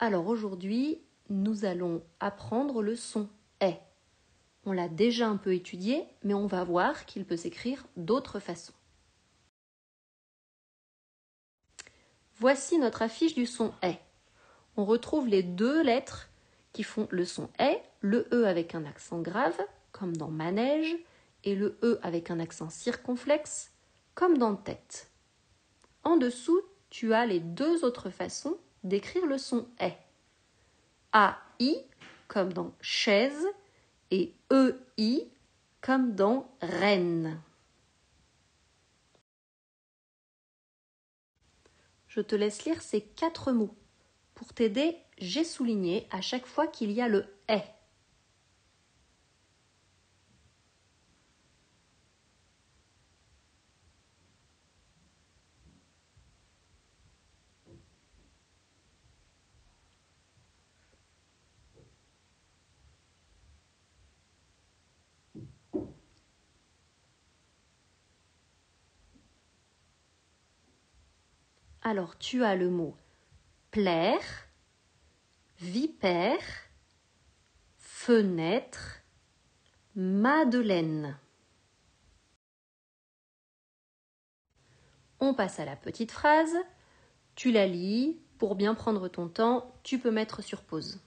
Alors aujourd'hui, nous allons apprendre le son « est ». On l'a déjà un peu étudié, mais on va voir qu'il peut s'écrire d'autres façons. Voici notre affiche du son « est ». On retrouve les deux lettres qui font le son « est », le « e » avec un accent grave, comme dans « manège », et le « e » avec un accent circonflexe, comme dans « tête ». En dessous, tu as les deux autres façons d'écrire le son « est ». A-I, comme dans « chaise », et E-I, comme dans « reine ». Je te laisse lire ces 4 mots. Pour t'aider, j'ai souligné à chaque fois qu'il y a le « est ». Alors, tu as le mot plaire, vipère, fenêtre, madeleine. On passe à la petite phrase. Tu la lis. Pour bien prendre ton temps, tu peux mettre sur pause.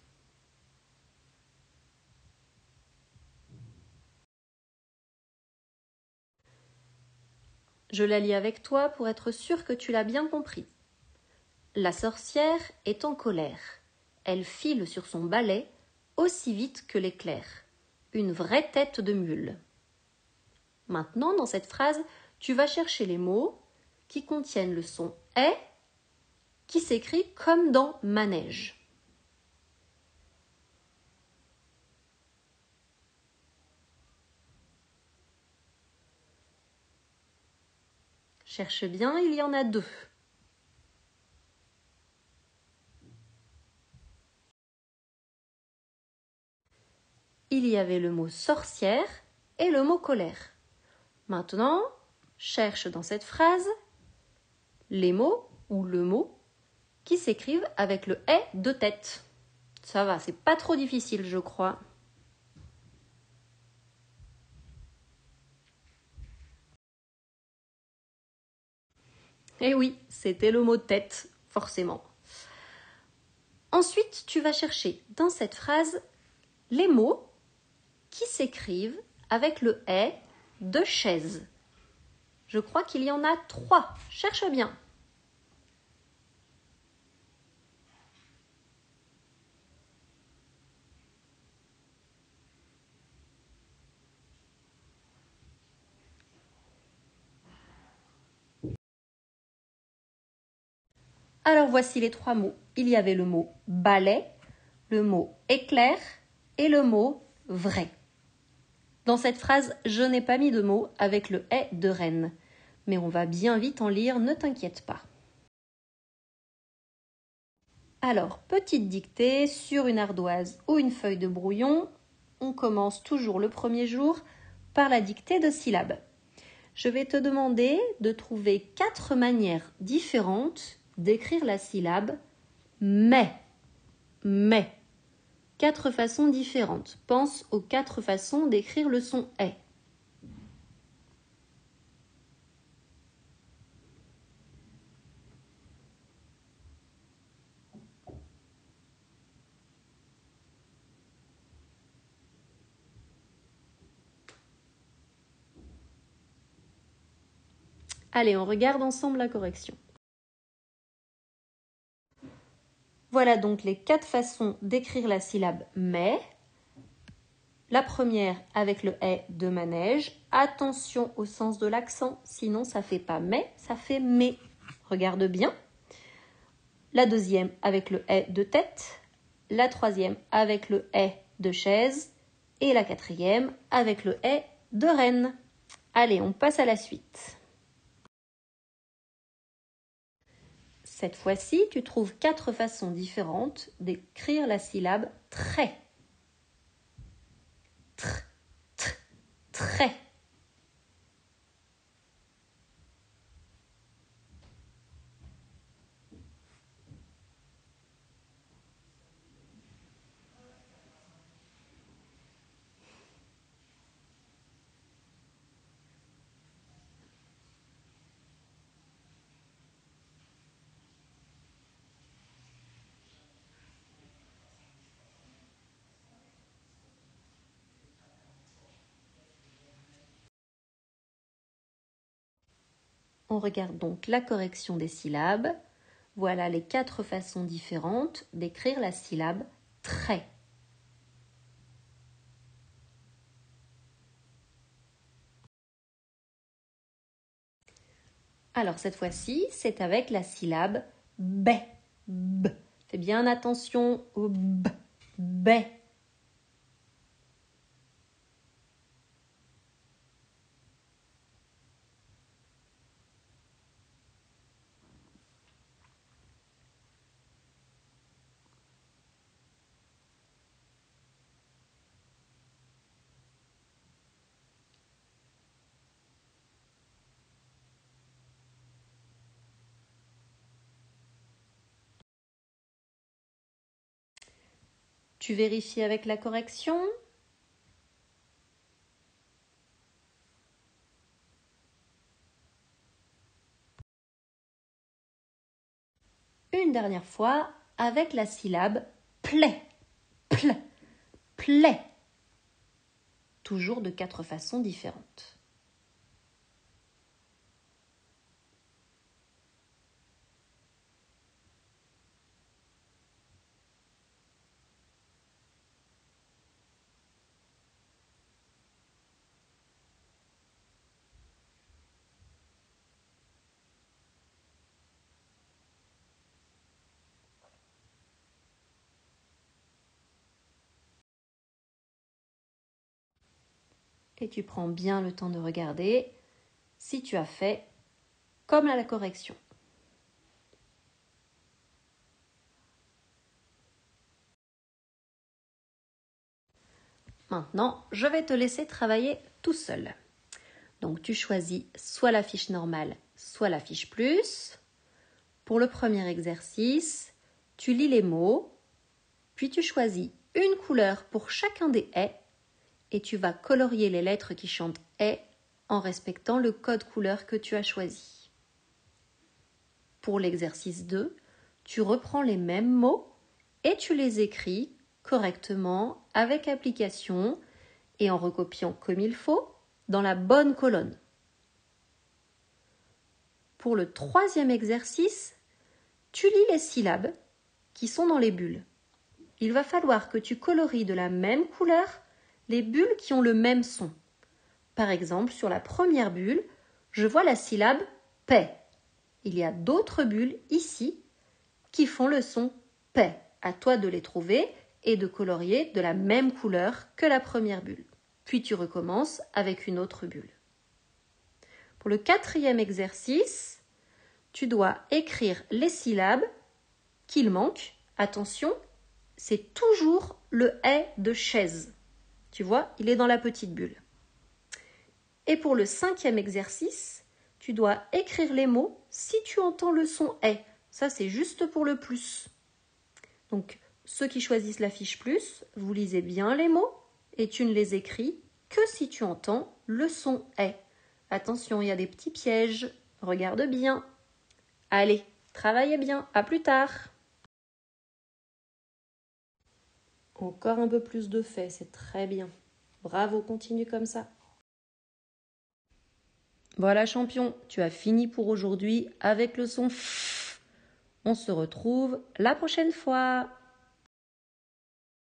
Je la lis avec toi pour être sûre que tu l'as bien compris. La sorcière est en colère. Elle file sur son balai aussi vite que l'éclair. Une vraie tête de mule. Maintenant, dans cette phrase, tu vas chercher les mots qui contiennent le son « est » qui s'écrit comme dans « manège ». Cherche bien, il y en a 2. Il y avait le mot sorcière et le mot colère. Maintenant, cherche dans cette phrase les mots ou le mot qui s'écrivent avec le « est » de tête. Ça va, c'est pas trop difficile, je crois. Eh oui, c'était le mot tête, forcément. Ensuite, tu vas chercher dans cette phrase les mots qui s'écrivent avec le « est » de chaise. Je crois qu'il y en a 3. Cherche bien. Alors voici les 3 mots. Il y avait le mot balai, le mot éclair et le mot vrai. Dans cette phrase, je n'ai pas mis de mots avec le « est » de reine. Mais on va bien vite en lire, ne t'inquiète pas. Alors, petite dictée sur une ardoise ou une feuille de brouillon. On commence toujours le premier jour par la dictée de syllabes. Je vais te demander de trouver 4 manières différentes d'écrire la syllabe « mais ». Mais. 4 façons différentes. Pense aux 4 façons d'écrire le son « est ». Allez, on regarde ensemble la correction. Voilà donc les 4 façons d'écrire la syllabe « mais ». La première avec le « est » de manège. Attention au sens de l'accent, sinon ça fait pas « mais », ça fait « mais ». Regarde bien. La deuxième avec le « est » de tête. La troisième avec le « est » de chaise. Et la quatrième avec le « est » de reine. Allez, on passe à la suite. Cette fois-ci, tu trouves 4 façons différentes d'écrire la syllabe « très ». Tr, tr, très. On regarde donc la correction des syllabes. Voilà les 4 façons différentes d'écrire la syllabe trait. Alors cette fois-ci, c'est avec la syllabe B. B. Fais bien attention au B. B. Tu vérifies avec la correction. Une dernière fois avec la syllabe plaît. Ple. Plaît. Toujours de 4 façons différentes. Et tu prends bien le temps de regarder si tu as fait comme à la correction. Maintenant, je vais te laisser travailler tout seul. Donc tu choisis soit la fiche normale, soit la fiche plus. Pour le premier exercice, tu lis les mots, puis tu choisis une couleur pour chacun des haies et tu vas colorier les lettres qui chantent haies en respectant le code couleur que tu as choisi. Pour l'exercice 2, tu reprends les mêmes mots et tu les écris correctement avec application et en recopiant comme il faut dans la bonne colonne. Pour le troisième exercice, tu lis les syllabes qui sont dans les bulles. Il va falloir que tu colories de la même couleur les bulles qui ont le même son. Par exemple, sur la première bulle, je vois la syllabe paix. Il y a d'autres bulles ici qui font le son paix. À toi de les trouver et de colorier de la même couleur que la première bulle. Puis tu recommences avec une autre bulle. Pour le quatrième exercice, tu dois écrire les syllabes qu'il manque. Attention, c'est toujours le « est » de chaise. Tu vois, il est dans la petite bulle. Et pour le cinquième exercice, tu dois écrire les mots si tu entends le son « est ». Ça, c'est juste pour le plus. Donc, ceux qui choisissent la fiche plus, vous lisez bien les mots et tu ne les écris que si tu entends le son « est ». Attention, il y a des petits pièges. Regarde bien. Allez, travaillez bien. À plus tard. Encore un peu plus de fait, c'est très bien. Bravo, continue comme ça. Voilà champion, tu as fini pour aujourd'hui avec le son F. On se retrouve la prochaine fois.